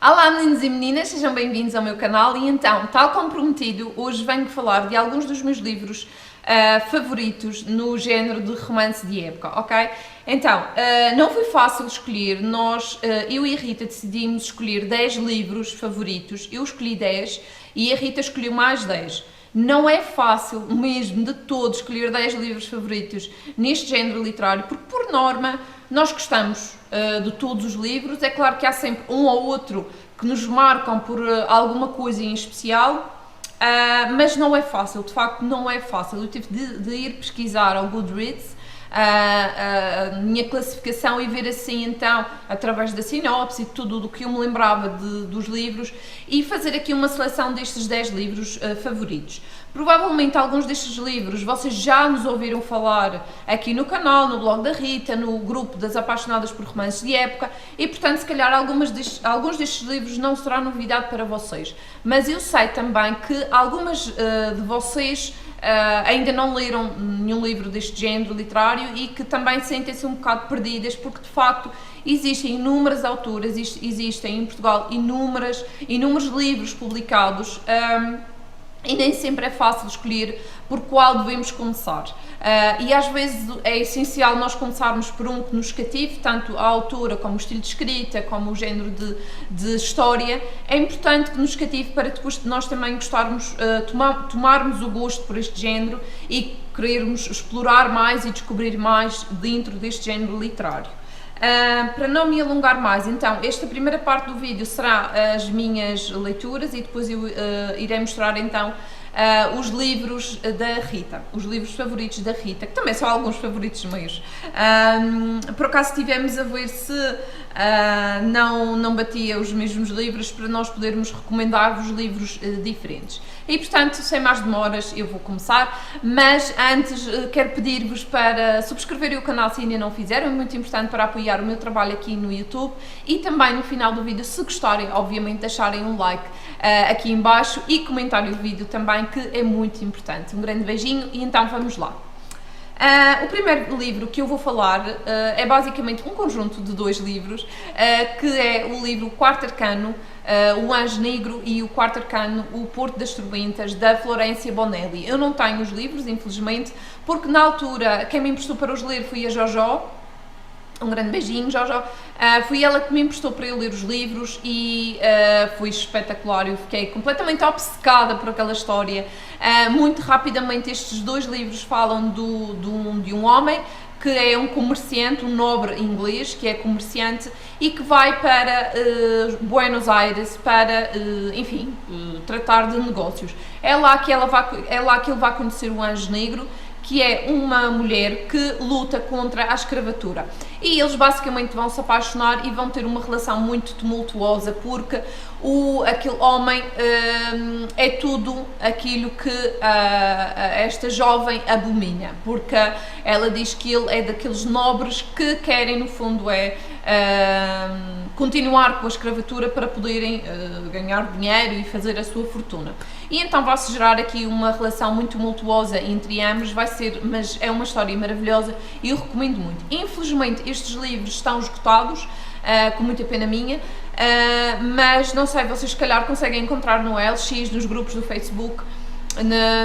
Olá meninos e meninas, sejam bem-vindos ao meu canal e então, tal como prometido, hoje venho falar de alguns dos meus livros favoritos no género de romance de época, ok? Então, não foi fácil escolher, eu e a Rita decidimos escolher 10 livros favoritos, eu escolhi 10 e a Rita escolheu mais 10. Não é fácil mesmo de todo escolher 10 livros favoritos neste género literário, porque por norma nós gostamos de todos os livros. É claro que há sempre um ou outro que nos marcam por alguma coisa em especial, mas não é fácil, de facto não é fácil. Eu tive de ir pesquisar ao Goodreads a minha classificação e ver assim então, através da sinopse e tudo do que eu me lembrava dos livros e fazer aqui uma seleção destes 10 livros favoritos. Provavelmente alguns destes livros vocês já nos ouviram falar aqui no canal, no blog da Rita, no grupo das apaixonadas por romances de época e portanto se calhar alguns destes livros não será novidade para vocês, mas eu sei também que algumas de vocês ainda não leram nenhum livro deste género literário e que também sentem-se um bocado perdidas, porque de facto existem inúmeras autoras, existem em Portugal inúmeros livros publicados e nem sempre é fácil escolher por qual devemos começar. E às vezes é essencial nós começarmos por um que nos cative, tanto a autora como o estilo de escrita, como o género de história. É importante que nos cative para depois nós também gostarmos, tomarmos o gosto por este género e querermos explorar mais e descobrir mais dentro deste género literário. Para não me alongar mais, então, esta primeira parte do vídeo será as minhas leituras e depois eu irei mostrar então os livros da Rita, os livros favoritos da Rita, que também são alguns favoritos meus. Por acaso estivemos a ver se não batia os mesmos livros para nós podermos recomendar-vos livros diferentes. E portanto, sem mais demoras, eu vou começar, mas antes quero pedir-vos para subscreverem o canal se ainda não fizeram, é muito importante para apoiar o meu trabalho aqui no YouTube e também no final do vídeo, se gostarem, obviamente deixarem um like aqui em baixo e comentarem o vídeo também, que é muito importante. Um grande beijinho e então vamos lá. O primeiro livro que eu vou falar é basicamente um conjunto de 2 livros, que é o livro Quarto Arcano, O Anjo Negro e o Quarto Arcano, O Porto das Tormentas, da Florência Bonelli. Eu não tenho os livros, infelizmente, porque na altura quem me emprestou para os ler foi a Jojo. Um grande beijinho, Jojo. Foi ela que me emprestou para eu ler os livros e foi espetacular. Eu fiquei completamente obcecada por aquela história. Muito rapidamente, estes 2 livros falam de um homem que é um comerciante, um nobre inglês, que é comerciante e que vai para Buenos Aires para, enfim, tratar de negócios. É lá que ele vai conhecer o Anjo Negro, que é uma mulher que luta contra a escravatura. E eles basicamente vão se apaixonar e vão ter uma relação muito tumultuosa, porque aquele homem é tudo aquilo que esta jovem abomina, porque ela diz que ele é daqueles nobres que querem, no fundo, continuar com a escravatura para poderem ganhar dinheiro e fazer a sua fortuna. E então vai-se gerar aqui uma relação muito tumultuosa entre ambos, mas é uma história maravilhosa e eu recomendo muito. Infelizmente estes livros estão esgotados, com muita pena minha, mas não sei, vocês se calhar conseguem encontrar no LX, nos grupos do Facebook,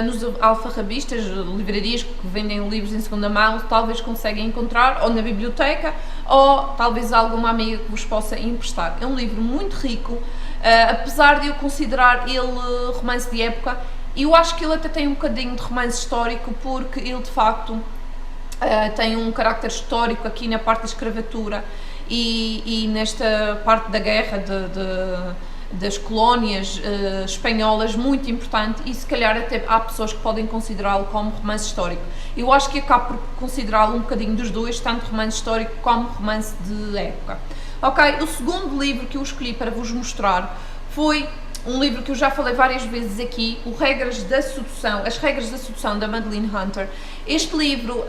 nos alfarrabistas, livrarias que vendem livros em segunda mão, talvez conseguem encontrar, ou na biblioteca, ou talvez alguma amiga que vos possa emprestar. É um livro muito rico, apesar de eu considerar ele romance de época, eu acho que ele até tem um bocadinho de romance histórico, porque ele de facto tem um carácter histórico aqui na parte da escravatura e nesta parte da guerra das colónias espanholas, muito importante, e se calhar até há pessoas que podem considerá-lo como romance histórico. Eu acho que acabo por considerá-lo um bocadinho dos dois, tanto romance histórico como romance de época. Ok, o segundo livro que eu escolhi para vos mostrar foi um livro que eu já falei várias vezes aqui, As Regras da Sedução, da Madeline Hunter. Este livro,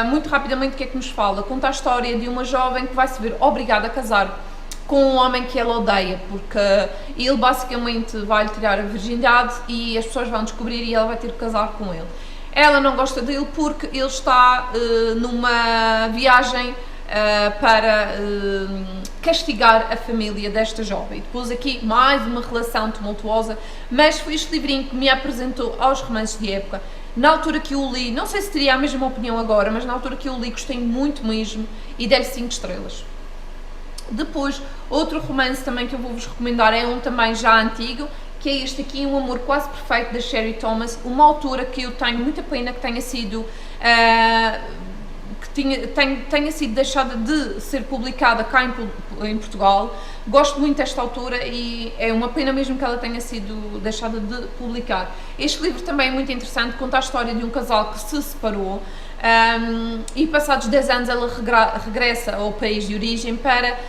muito rapidamente, o que é que nos fala? Conta a história de uma jovem que vai se ver obrigada a casar com um homem que ela odeia, porque ele basicamente vai-lhe tirar a virgindade e as pessoas vão descobrir e ela vai ter que casar com ele. Ela não gosta dele porque ele está numa viagem para castigar a família desta jovem. Depois aqui mais uma relação tumultuosa, mas foi este livrinho que me apresentou aos romances de época. Na altura que eu li, não sei se teria a mesma opinião agora, mas na altura que eu li gostei muito mesmo e dei-lhe 5 estrelas. Depois, outro romance também que eu vou-vos recomendar é um também já antigo, que é este aqui, Um Amor Quase Perfeito, da Sherry Thomas, uma autora que eu tenho muita pena que tenha sido tenha sido deixada de ser publicada cá em Portugal. Gosto muito desta autora e é uma pena mesmo que ela tenha sido deixada de publicar. Este livro também é muito interessante, conta a história de um casal que se separou e passados 10 anos ela regressa ao país de origem para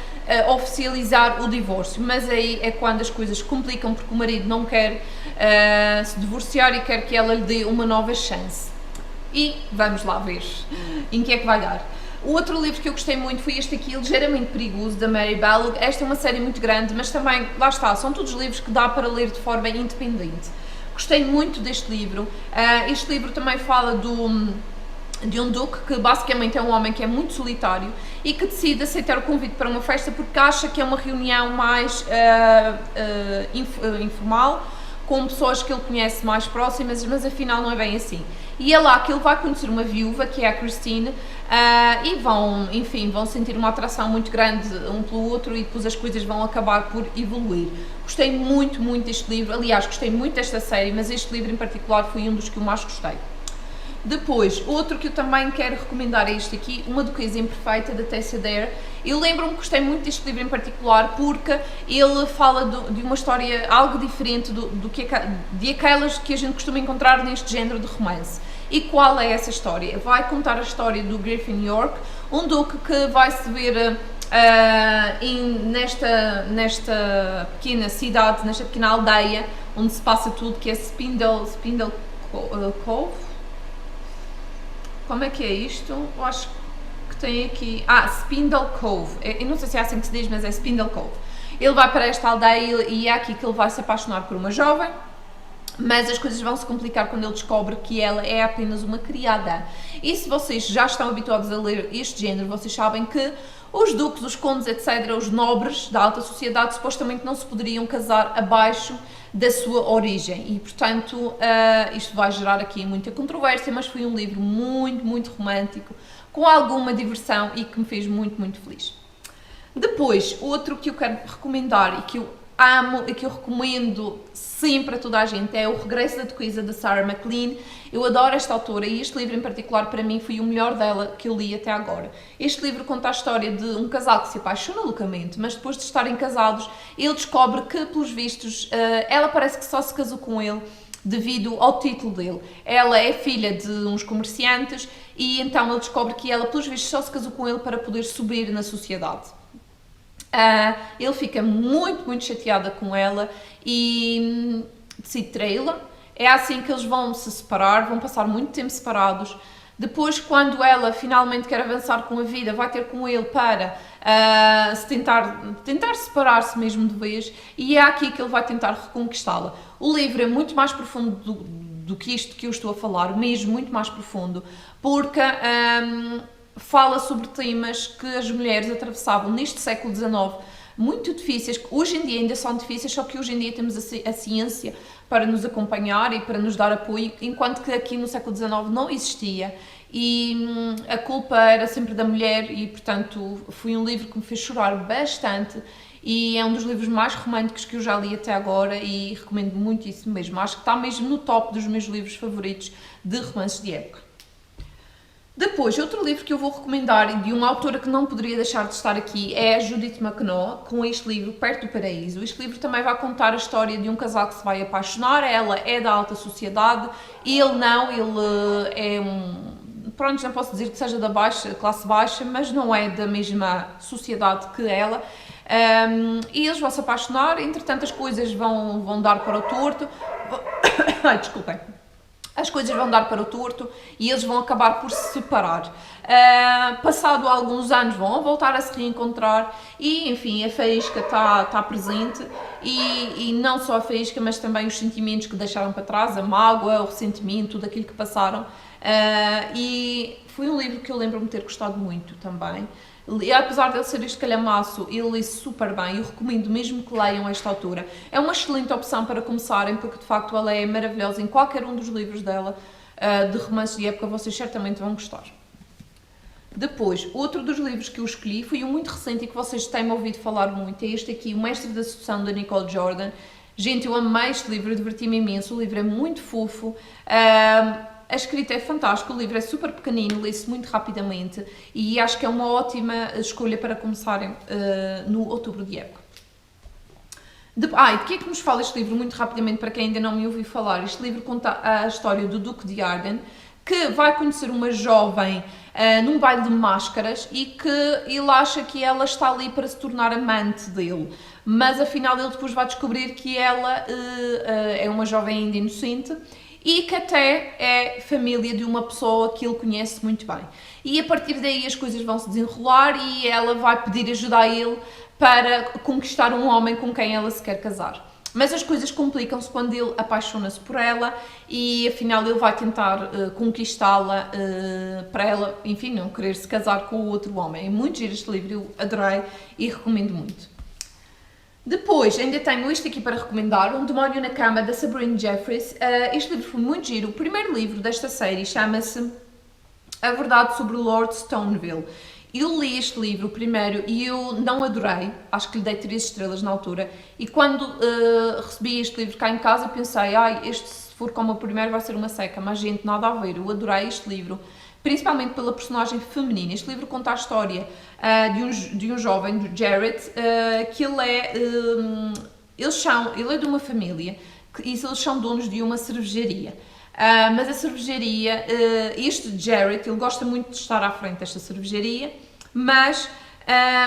oficializar o divórcio, mas aí é quando as coisas complicam porque o marido não quer se divorciar e quer que ela lhe dê uma nova chance. E vamos lá ver em que é que vai dar. O outro livro que eu gostei muito foi este aqui, Ligeiramente Perigoso, da Mary Ballog. Esta é uma série muito grande, mas também, lá está, são todos livros que dá para ler de forma independente. Gostei muito deste livro. Este livro também fala de um duque que basicamente é um homem que é muito solitário e que decide aceitar o convite para uma festa porque acha que é uma reunião mais informal, com pessoas que ele conhece mais próximas, mas afinal não é bem assim. E é lá que ele vai conhecer uma viúva, que é a Christine, e vão sentir uma atração muito grande um pelo outro e depois as coisas vão acabar por evoluir. Gostei muito, muito deste livro, aliás, gostei muito desta série, mas este livro em particular foi um dos que eu mais gostei. Depois, outro que eu também quero recomendar é este aqui, Uma Duquesa Imperfeita, da Tessa Dare. Eu lembro-me que gostei muito deste livro em particular porque ele fala de uma história algo diferente de aquelas que a gente costuma encontrar neste género de romance. E qual é essa história? Vai contar a história do Griffin York, um duque que vai se ver nesta pequena cidade, nesta pequena aldeia, onde se passa tudo, que é Spindle Cove. Como é que é isto? Eu acho que tem aqui... Spindle Cove. Eu não sei se é assim que se diz, mas é Spindle Cove. Ele vai para esta aldeia e é aqui que ele vai se apaixonar por uma jovem, mas as coisas vão se complicar quando ele descobre que ela é apenas uma criada. E se vocês já estão habituados a ler este género, vocês sabem que os duques, os condes, etc., os nobres da alta sociedade, supostamente não se poderiam casar abaixo da sua origem e, portanto, isto vai gerar aqui muita controvérsia, mas foi um livro muito, muito romântico, com alguma diversão e que me fez muito, muito feliz. Depois, outro que eu quero recomendar e que eu amo e que eu recomendo sempre a toda a gente é O Regresso da Duquesa, da Sarah MacLean. Eu adoro esta autora e este livro em particular para mim foi o melhor dela que eu li até agora. Este livro conta a história de um casal que se apaixona loucamente, mas depois de estarem casados ele descobre que, pelos vistos, ela parece que só se casou com ele devido ao título dele. Ela é filha de uns comerciantes e então ele descobre que ela, pelos vistos, só se casou com ele para poder subir na sociedade. Ele fica muito, muito chateada com ela e decide traí-la. É assim que eles vão se separar, vão passar muito tempo separados. Depois, quando ela finalmente quer avançar com a vida, vai ter com ele para tentar separar-se mesmo de vez, e é aqui que ele vai tentar reconquistá-la. O livro é muito mais profundo do que isto que eu estou a falar, mesmo muito mais profundo, porque fala sobre temas que as mulheres atravessavam neste século XIX, muito difíceis, que hoje em dia ainda são difíceis, só que hoje em dia temos a ciência para nos acompanhar e para nos dar apoio, enquanto que aqui no século XIX não existia e a culpa era sempre da mulher e, portanto, foi um livro que me fez chorar bastante e é um dos livros mais românticos que eu já li até agora e recomendo muitíssimo mesmo. Acho que está mesmo no top dos meus livros favoritos de romances de época. Depois, outro livro que eu vou recomendar, de uma autora que não poderia deixar de estar aqui, é a Judith McNaugh, com este livro, Perto do Paraíso. Este livro também vai contar a história de um casal que se vai apaixonar. Ela é da alta sociedade, ele não, ele é pronto, não posso dizer que seja da classe baixa, mas não é da mesma sociedade que ela. E eles vão se apaixonar, entretanto as coisas vão dar para o torto. Ai, desculpem. As coisas vão dar para o torto e eles vão acabar por se separar. Passado alguns anos vão voltar a se reencontrar e, enfim, a faísca está presente e não só a faísca, mas também os sentimentos que deixaram para trás, a mágoa, o ressentimento, tudo aquilo que passaram, e foi um livro que eu lembro-me de ter gostado muito também. E apesar de ele ser este calhamaço, ele lê super bem, eu recomendo mesmo que leiam a esta autora. É uma excelente opção para começarem, porque de facto ela é maravilhosa em qualquer um dos livros dela, de romances de época, vocês certamente vão gostar. Depois, outro dos livros que eu escolhi foi um muito recente e que vocês têm ouvido falar muito, é este aqui, O Mestre da Sedução, da Nicole Jordan. Gente, eu amei este livro, eu diverti-me imenso, o livro é muito fofo, a escrita é fantástica, o livro é super pequenino, lê-se muito rapidamente e acho que é uma ótima escolha para começarem no outubro de época. E de que é que nos fala este livro? Muito rapidamente, para quem ainda não me ouviu falar, este livro conta a história do Duque de Arden, que vai conhecer uma jovem num baile de máscaras e que ele acha que ela está ali para se tornar amante dele, mas afinal ele depois vai descobrir que ela é uma jovem ainda inocente e que até é família de uma pessoa que ele conhece muito bem. E a partir daí as coisas vão se desenrolar e ela vai pedir ajuda a ele para conquistar um homem com quem ela se quer casar. Mas as coisas complicam-se quando ele apaixona-se por ela e afinal ele vai tentar conquistá-la para ela, enfim, não querer se casar com o outro homem. É muito giro este livro, eu adorei e recomendo muito. Depois, ainda tenho este aqui para recomendar, Um Demónio na Cama, da Sabrina Jeffries. Este livro foi muito giro. O primeiro livro desta série chama-se A Verdade sobre Lord Stoneville. Eu li este livro primeiro e eu não adorei, acho que lhe dei 3 estrelas na altura, e quando recebi este livro cá em casa pensei, este se for como o primeiro vai ser uma seca, mas gente, nada a ver, eu adorei este livro, principalmente pela personagem feminina. Este livro conta a história de um jovem, do Jared, que ele é de uma família, e eles são donos de uma cervejaria. Mas a cervejaria, este Jared, ele gosta muito de estar à frente desta cervejaria, mas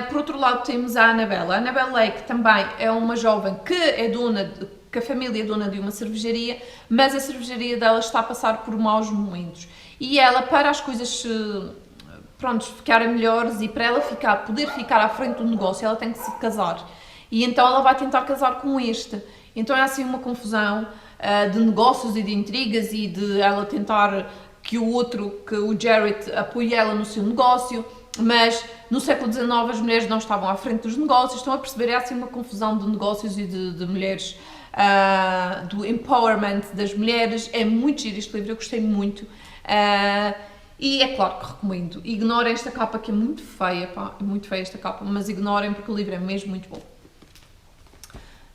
por outro lado temos a Annabelle. A Annabelle Lake também é uma jovem que a família é dona de uma cervejaria, mas a cervejaria dela está a passar por maus momentos. E ela, para as coisas ficarem melhores e para ela poder ficar à frente do negócio, ela tem que se casar. E então ela vai tentar casar com este. Então é assim uma confusão de negócios e de intrigas e de ela tentar que o Jared apoie ela no seu negócio, mas no século XIX as mulheres não estavam à frente dos negócios, estão a perceber, é assim uma confusão de negócios e de mulheres, do empowerment das mulheres. É muito giro este livro, eu gostei muito. E é claro que recomendo. Ignorem esta capa que é muito feia, é muito feia esta capa, mas ignorem porque o livro é mesmo muito bom.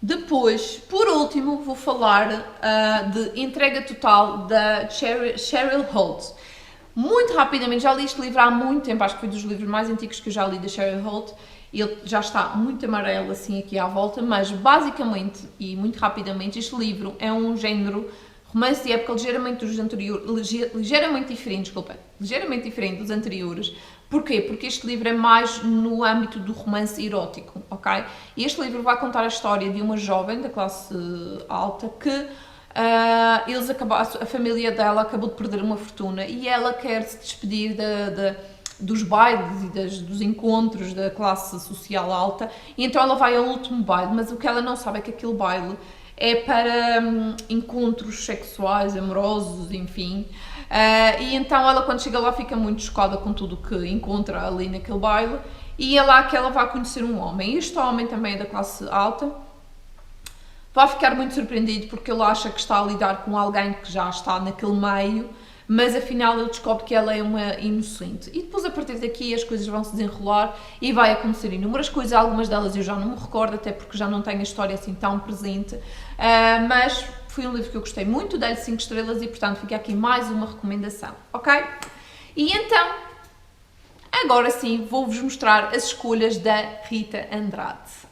Depois, por último, vou falar de Entrega Total, da Cheryl Holt. Muito rapidamente, já li este livro há muito tempo, acho que foi dos livros mais antigos que eu já li da Cheryl Holt. Ele já está muito amarelo assim aqui à volta, mas basicamente e muito rapidamente este livro é um género romance de época ligeiramente diferente dos anteriores. Porquê? Porque este livro é mais no âmbito do romance erótico, ok? E este livro vai contar a história de uma jovem da classe alta que a família dela acabou de perder uma fortuna e ela quer se despedir dos bailes e dos encontros da classe social alta, e então ela vai ao último baile, mas o que ela não sabe é que aquele baile é para encontros sexuais, amorosos, enfim. E então ela, quando chega lá, fica muito chocada com tudo o que encontra ali naquele baile, e é lá que ela vai conhecer um homem. Este homem também é da classe alta, vai ficar muito surpreendido porque ele acha que está a lidar com alguém que já está naquele meio, mas afinal ele descobre que ela é uma inocente. E depois, a partir daqui, as coisas vão se desenrolar e vai acontecer inúmeras coisas. Algumas delas eu já não me recordo, até porque já não tenho a história assim tão presente, mas foi um livro que eu gostei muito, dei-lhe 5 estrelas e, portanto, fica aqui mais uma recomendação, ok? E então, agora sim, vou-vos mostrar as escolhas da Rita Andrade.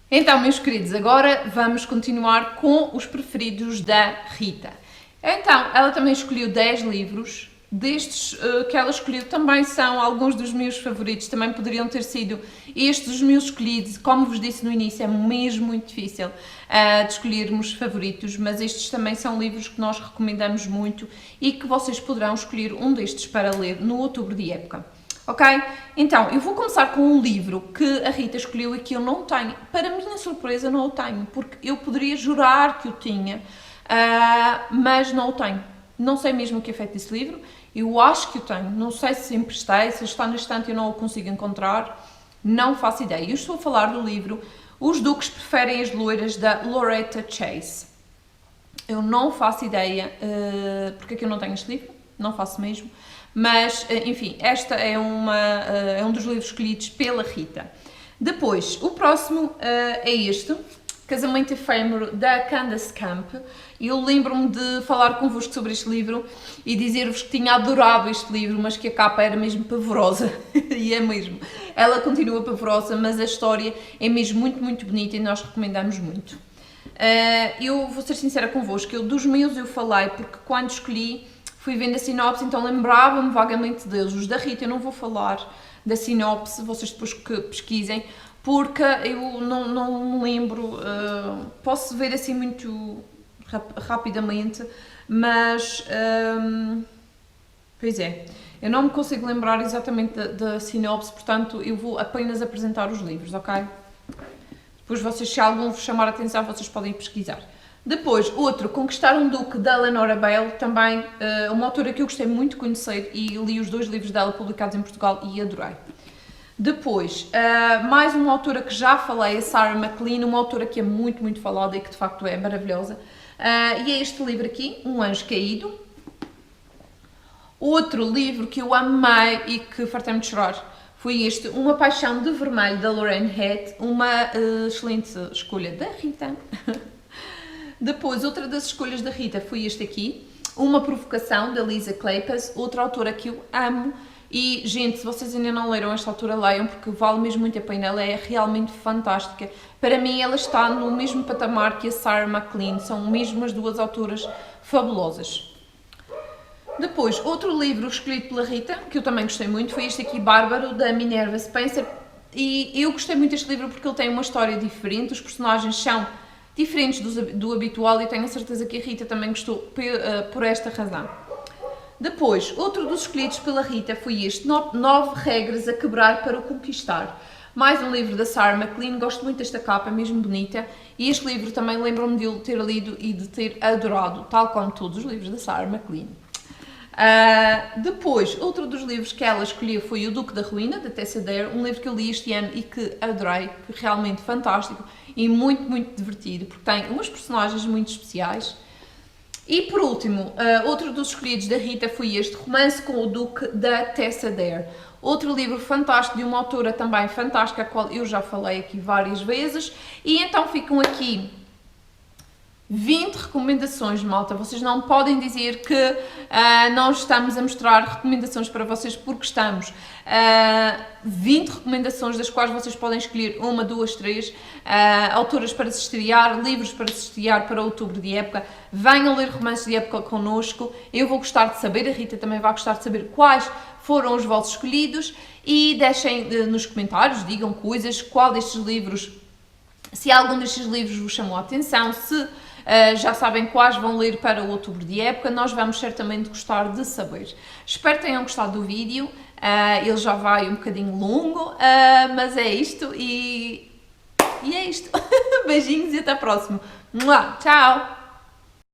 Então, meus queridos, agora vamos continuar com os preferidos da Rita. Então, ela também escolheu 10 livros. Destes que ela escolheu também são alguns dos meus favoritos, também poderiam ter sido estes os meus escolhidos. Como vos disse no início, é mesmo muito difícil de escolhermos favoritos, mas estes também são livros que nós recomendamos muito e que vocês poderão escolher um destes para ler no outubro de época. Ok? Então, eu vou começar com um livro que a Rita escolheu e que eu não tenho. Para minha surpresa, não o tenho, porque eu poderia jurar que o tinha, mas não o tenho. Não sei mesmo o que é feito desse livro. Eu acho que o tenho. Não sei se emprestei, se está na estante e eu não o consigo encontrar. Não faço ideia. Eu estou a falar do livro Os Duques Preferem as Loiras, da Loretta Chase. Eu não faço ideia porque é que eu não tenho este livro. Não faço mesmo. Mas, enfim, esta é um dos livros escolhidos pela Rita. Depois, o próximo é este, Casamento Efêmero, da Candace Camp. Eu lembro-me de falar convosco sobre este livro e dizer-vos que tinha adorado este livro, mas que a capa era mesmo pavorosa. E é mesmo. Ela continua pavorosa, mas a história é mesmo muito, muito bonita e nós recomendamos muito. Eu vou ser sincera convosco, dos meus eu falei porque quando escolhi fui vendo a sinopse, então lembrava-me vagamente deles. Os da Rita eu não vou falar da sinopse, vocês depois que pesquisem, porque eu não me lembro, posso ver assim muito rapidamente, mas, pois é, eu não me consigo lembrar exatamente da sinopse, portanto eu vou apenas apresentar os livros, ok? Depois vocês, se algum vos chamar a atenção, vocês podem pesquisar. Depois, outro, Conquistar um Duque, da Leonora Bale, também uma autora que eu gostei muito de conhecer e li os 2 livros dela publicados em Portugal e adorei. Depois, mais uma autora que já falei, a Sarah MacLean, uma autora que é muito, muito falada e que de facto é maravilhosa. E é este livro aqui, Um Anjo Caído. Outro livro que eu amei e que fartei-me de chorar foi este, Uma Paixão de Vermelho, da Lorraine Head, uma excelente escolha da Rita. Depois, outra das escolhas da Rita foi este aqui, Uma Provocação, da Lisa Kleypas, outra autora que eu amo. E, gente, se vocês ainda não leram esta autora, leiam, porque vale mesmo muito a pena, ela é realmente fantástica. Para mim, ela está no mesmo patamar que a Sarah MacLean, são mesmo as 2 autoras fabulosas. Depois, outro livro escolhido pela Rita, que eu também gostei muito, foi este aqui, Bárbaro, da Minerva Spencer. E eu gostei muito deste livro porque ele tem uma história diferente, os personagens são diferentes do habitual e tenho a certeza que a Rita também gostou por esta razão. Depois, outro dos escolhidos pela Rita foi este, 9 Regras a Quebrar para o Conquistar. Mais um livro da Sarah MacLean, gosto muito desta capa, é mesmo bonita. E este livro também lembro-me de ter lido e de ter adorado, tal como todos os livros da Sarah MacLean. Depois, outro dos livros que ela escolheu foi O Duque da Ruína, da Tessa Dare, um livro que eu li este ano e que adorei, foi realmente fantástico e muito, muito divertido, porque tem umas personagens muito especiais. E por último, outro dos escolhidos da Rita foi este, Romance com o Duque, da Tessa Dare. Outro livro fantástico de uma autora também fantástica, a qual eu já falei aqui várias vezes. E então ficam aqui 20 recomendações, malta. Vocês não podem dizer que nós estamos a mostrar recomendações para vocês, porque estamos. 20 recomendações, das quais vocês podem escolher 1, 2, 3 autoras para se estrear, livros para se estrear para outubro de época. Venham ler romances de época connosco. Eu vou gostar de saber, a Rita também vai gostar de saber quais foram os vossos escolhidos, e deixem nos comentários, digam coisas, qual destes livros, se algum destes livros vos chamou a atenção, se já sabem quais vão ler para o outubro de época, nós vamos certamente gostar de saber. Espero que tenham gostado do vídeo, ele já vai um bocadinho longo, mas é isto e é isto. Beijinhos e até a próxima. Tchau!